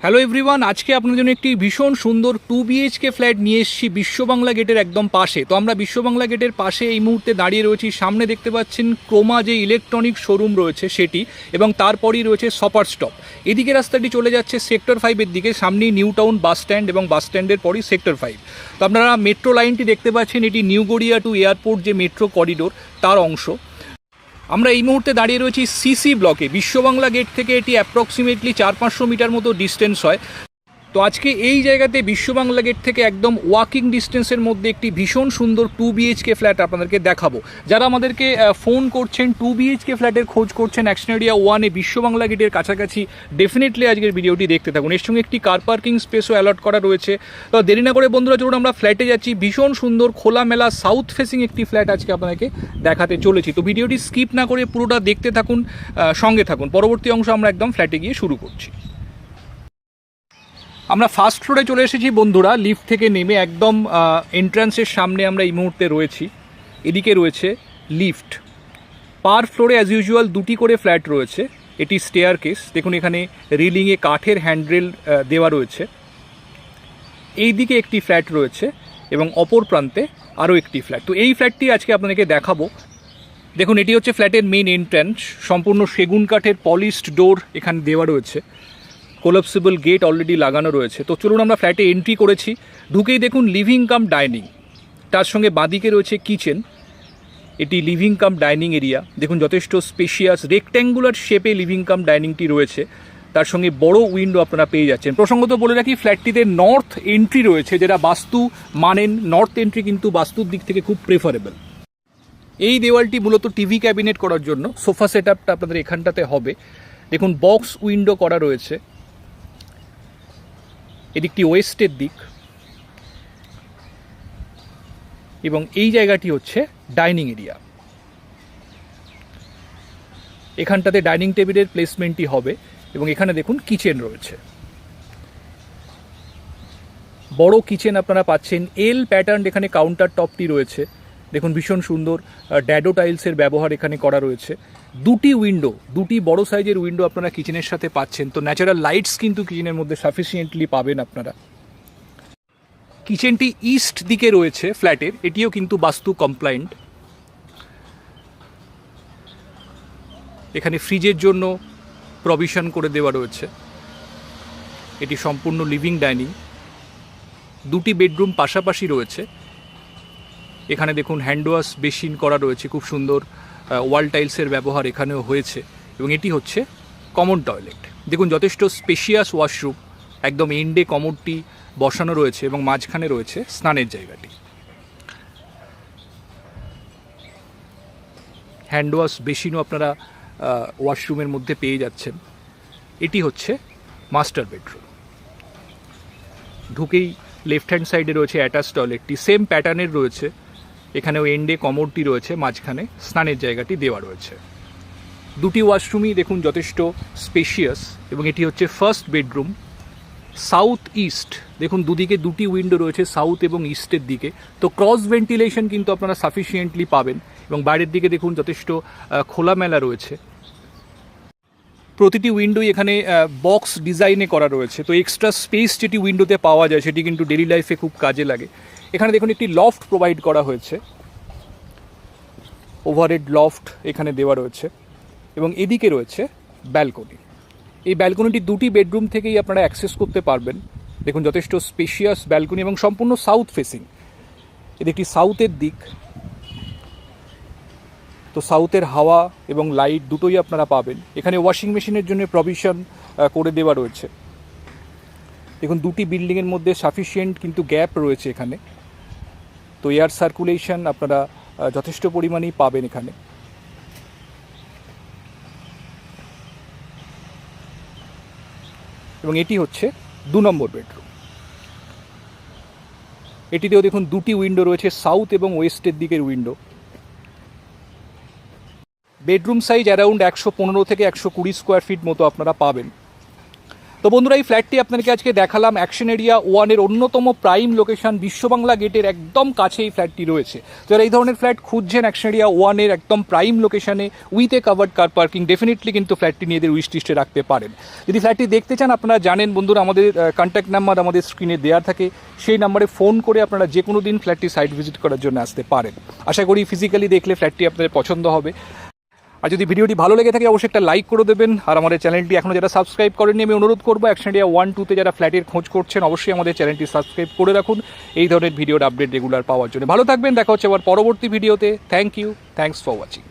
Hello everyone, আজকে আপনাদের জন্য একটি ভীষণ সুন্দর 2 BHK ফ্ল্যাট নিয়ে এসেছি বিশ্ববাংলা গেটের একদম পাশে। তো আমরা বিশ্ববাংলা গেটের পাশে এই মুহূর্তে দাঁড়িয়ে রয়েছি। সামনে দেখতে পাচ্ছেন ক্রোমা যে ইলেকট্রনিক শোরুম রয়েছে সেটি, এবং তারপরই রয়েছে শপার স্টপ। এদিকে রাস্তাটি চলে যাচ্ছে সেক্টর 5-এর দিকে, সামনেই নিউ টাউন বাস স্ট্যান্ড এবং বাস স্ট্যান্ডের পরই সেক্টর 5। তো আপনারা মেট্রো লাইনটি দেখতে পাচ্ছেন, এটি নিউ গড়িয়া টু এয়ারপোর্ট যে মেট্রো করিডোর তার অংশ। আমরা এই মুহূর্তে দাঁড়িয়ে রয়েছি সিসি ব্লকে। বিশ্ববাংলা গেট থেকে এটি অ্যাপ্রক্সিমেটলি 400-500 মিটার মতো ডিস্টেন্স হয়। তো আজকে এই জায়গাতে বিশ্ববাংলা গেট থেকে একদম ওয়াকিং ডিস্টেন্সের মধ্যে একটি ভীষণ সুন্দর 2 BHK ফ্ল্যাট আপনাদেরকে দেখাবো। যারা আমাদেরকে ফোন করছেন 2 BHK ফ্ল্যাটের খোঁজ করছেন অ্যাকশন-এরিয়া 1-এ বিশ্ববাংলা গেটের কাছাকাছি, ডেফিনেটলি আজকের ভিডিওটি দেখতে থাকুন। এর সঙ্গে একটি কার পার্কিং স্পেসও অ্যালট করা রয়েছে। তো দেরি না করে বন্ধুরা চলুন আমরা ফ্ল্যাটে যাচ্ছি। ভীষণ সুন্দর খোলামেলা সাউথ ফেসিং একটি ফ্ল্যাট আজকে আপনাকে দেখাতে চলেছি। তো ভিডিওটি স্কিপ না করে পুরোটা দেখতে থাকুন, সঙ্গে থাকুন। পরবর্তী অংশ আমরা একদম ফ্ল্যাটে গিয়ে শুরু করছি। আমরা ফার্স্ট ফ্লোরে চলে এসেছি বন্ধুরা। লিফট থেকে নেমে একদম এন্ট্রান্সের সামনে আমরা এই মুহূর্তে রয়েছি। এদিকে রয়েছে লিফট। পার ফ্লোরে অ্যাজ ইউজুয়াল দুটি করে ফ্ল্যাট রয়েছে। এটি স্টেয়ার কেস, দেখুন এখানে রিলিংয়ে কাঠের হ্যান্ডরেল দেওয়া রয়েছে। এই দিকে একটি ফ্ল্যাট রয়েছে এবং অপর প্রান্তে আরও একটি ফ্ল্যাট। তো এই ফ্ল্যাটটি আজকে আপনাদেরকে দেখাবো। দেখুন এটি হচ্ছে ফ্ল্যাটের মেইন এন্ট্রান্স। সম্পূর্ণ সেগুন কাঠের পলিশড ডোর এখানে দেওয়া রয়েছে। কোলাপসিবল গেট অলরেডি লাগানো রয়েছে। তো চলুন আমরা ফ্ল্যাটে এন্ট্রি করেছি। ঢুকেই দেখুন লিভিং কাম ডাইনিং, তার সঙ্গে বাঁদিকে রয়েছে কিচেন। এটি লিভিং কাম ডাইনিং এরিয়া। দেখুন যথেষ্ট স্পেশিয়াস রেক্ট্যাঙ্গুলার শেপে লিভিং কাম ডাইনিংটি রয়েছে। তার সঙ্গে বড় উইন্ডো আপনারা পেয়ে যাচ্ছেন। প্রসঙ্গত বলে রাখি, ফ্ল্যাটটিতে নর্থ এন্ট্রি রয়েছে। যারা বাস্তু মানেন, নর্থ এন্ট্রি কিন্তু বাস্তুর দিক থেকে খুব প্রেফারেবল। এই দেওয়ালটি মূলত টিভি ক্যাবিনেট করার জন্য। সোফা সেট আপটা আপনাদের এখানটাতে হবে। দেখুন বক্স উইন্ডো করা রয়েছে। এদিকটি ওয়েস্টের দিক এবং এই জায়গাটি হচ্ছে ডাইনিং এরিয়া। এখানটাতে ডাইনিং টেবিলের প্লেসমেন্টই হবে এবং এখানে দেখুন কিচেন রয়েছে। বড় কিচেন আপনারা পাচ্ছেন। এল প্যাটার্ন এখানে কাউন্টার টপটি রয়েছে। দেখুন ভীষণ সুন্দর ড্যাডো টাইলসের ব্যবহার এখানে করা রয়েছে। দুটি উইন্ডো, দুটি বড় সাইজের উইন্ডো আপনারা কিচেনের সাথে পাচ্ছেন। তো ন্যাচারাল লাইটস কিন্তু কিচেনের মধ্যে সাফিসিয়েন্টলি পাবেন আপনারা। কিচেনটি ইস্ট দিকে রয়েছে ফ্ল্যাটের, এটিও কিন্তু বাস্তু কমপ্লায়েন্ট। এখানে ফ্রিজের জন্য প্রভিশন করে দেওয়া রয়েছে। এটি সম্পূর্ণ লিভিং ডাইনিং। দুটি বেডরুম পাশাপাশি রয়েছে। এখানে দেখুন হ্যান্ড ওয়াশ বেসিন করা রয়েছে, খুব সুন্দর ওয়াল টাইলসের ব্যবহার এখানেও হয়েছে। এবং এটি হচ্ছে কমন টয়লেট। দেখুন যথেষ্ট স্পেশিয়াস ওয়াশরুম, একদম এন্ডে কমোডটি বসানো রয়েছে এবং মাঝখানে রয়েছে স্নানের জায়গাটি। হ্যান্ড ওয়াশ বেসিনও আপনারা ওয়াশরুমের মধ্যে পেয়ে যাচ্ছেন। এটি হচ্ছে মাস্টার বেডরুম। ঢুকেই লেফট হ্যান্ড সাইডে রয়েছে অ্যাটাচ টয়লেটটি, সেম প্যাটার্নের রয়েছে। এখানেও এন্ডে কমোডটি রয়েছে, মাঝখানে স্নানের জায়গাটি দেওয়া রয়েছে। দুটি ওয়াশরুমই দেখুন যথেষ্ট স্পেশিয়াস এবং এটি হচ্ছে ফার্স্ট বেডরুম। সাউথ ইস্ট, দেখুন দুদিকে দুটি উইন্ডো রয়েছে সাউথ এবং ইস্টের দিকে। তো ক্রস ভেন্টিলেশন কিন্তু আপনারা সাফিসিয়েন্টলি পাবেন। এবং বাইরের দিকে দেখুন যথেষ্ট খোলামেলা রয়েছে। প্রতিটি উইন্ডোই এখানে বক্স ডিজাইনে করা রয়েছে। তো এক্সট্রা স্পেস যেটি উইন্ডোতে পাওয়া যায় সেটি কিন্তু ডেলি লাইফে খুব কাজে লাগে। এখানে দেখুন একটি লফট প্রোভাইড করা হয়েছে। ওভারহেড লফট এখানে দেওয়া রয়েছে এবং এদিকে রয়েছে ব্যালকনি। এই ব্যালকনিটি দুটি বেডরুম থেকেই আপনারা অ্যাক্সেস করতে পারবেন। দেখুন যথেষ্ট স্পেশিয়াস ব্যালকনি এবং সম্পূর্ণ সাউথ ফেসিং। এদিকটি সাউথের দিক। তো সাউথের হাওয়া এবং লাইট দুটোই আপনারা পাবেন। এখানে ওয়াশিং মেশিনের জন্য প্রভিশন করে দেওয়া রয়েছে। দেখুন দুটি বিল্ডিংয়ের মধ্যে সাফিসিয়েন্ট কিন্তু গ্যাপ রয়েছে এখানে। তো এয়ার সার্কুলেশন আপনারা যথেষ্ট পরিমাণেই পাবেন এখানে। এবং এটি হচ্ছে 2 নম্বর বেডরুম। এটিতেও দেখুন দুটি উইন্ডো রয়েছে, সাউথ এবং ওয়েস্টের দিকের উইন্ডো। বেডরুম সাইজ অ্যারাউন্ড 115 থেকে 120 স্কোয়ার ফিট মতো আপনারা পাবেন। তো বন্ধুরা, এই ফ্ল্যাটটি আপনাদেরকে আজকে দেখালাম অ্যাকশন এরিয়া 1-এর অন্যতম প্রাইম লোকেশন, বিশ্ববাংলা গেটের একদম কাছে এই ফ্ল্যাটটি রয়েছে। তো যারা এই ধরনের ফ্ল্যাট খুঁজছেন অ্যাকশন এরিয়া 1-এর একদম প্রাইম লোকেশনে with a covered car parking, definitely কিন্তু ফ্ল্যাটটি নিয়ে এদের উইশ লিস্টে রাখতে পারেন। যদি ফ্ল্যাটটি দেখতে চান, আপনারা জানেন বন্ধুরা, আমাদের কন্ট্যাক্ট নাম্বার আমাদের স্ক্রিনে দেওয়া থাকে, সেই নাম্বারে ফোন করে আপনারা যে কোনো দিন ফ্ল্যাটটি সাইট ভিজিট করার জন্য আসতে পারেন। আশা করি ফিজিক্যালি দেখলে ফ্ল্যাটটি আপনাদের পছন্দ হবে। আর যদি ভিডিওটি ভালো লেগে থাকে অবশ্যই একটা লাইক করে দেবেন। আর আমাদের চ্যানেলটি এখনও যারা সাবস্ক্রাইব করেননি, আমি অনুরোধ করবো অ্যাকশন এরিয়া 1-2-তে যারা ফ্ল্যাটের খোঁজ করছেন অবশ্যই আমাদের চ্যানেলটি সাবস্ক্রাইব করে রাখুন এই ধরনের ভিডিওর আপডেট রেগুলার পাওয়ার জন্য। ভালো থাকবেন, দেখা হচ্ছে আবার পরবর্তী ভিডিওতে। Thank you, thanks for watching.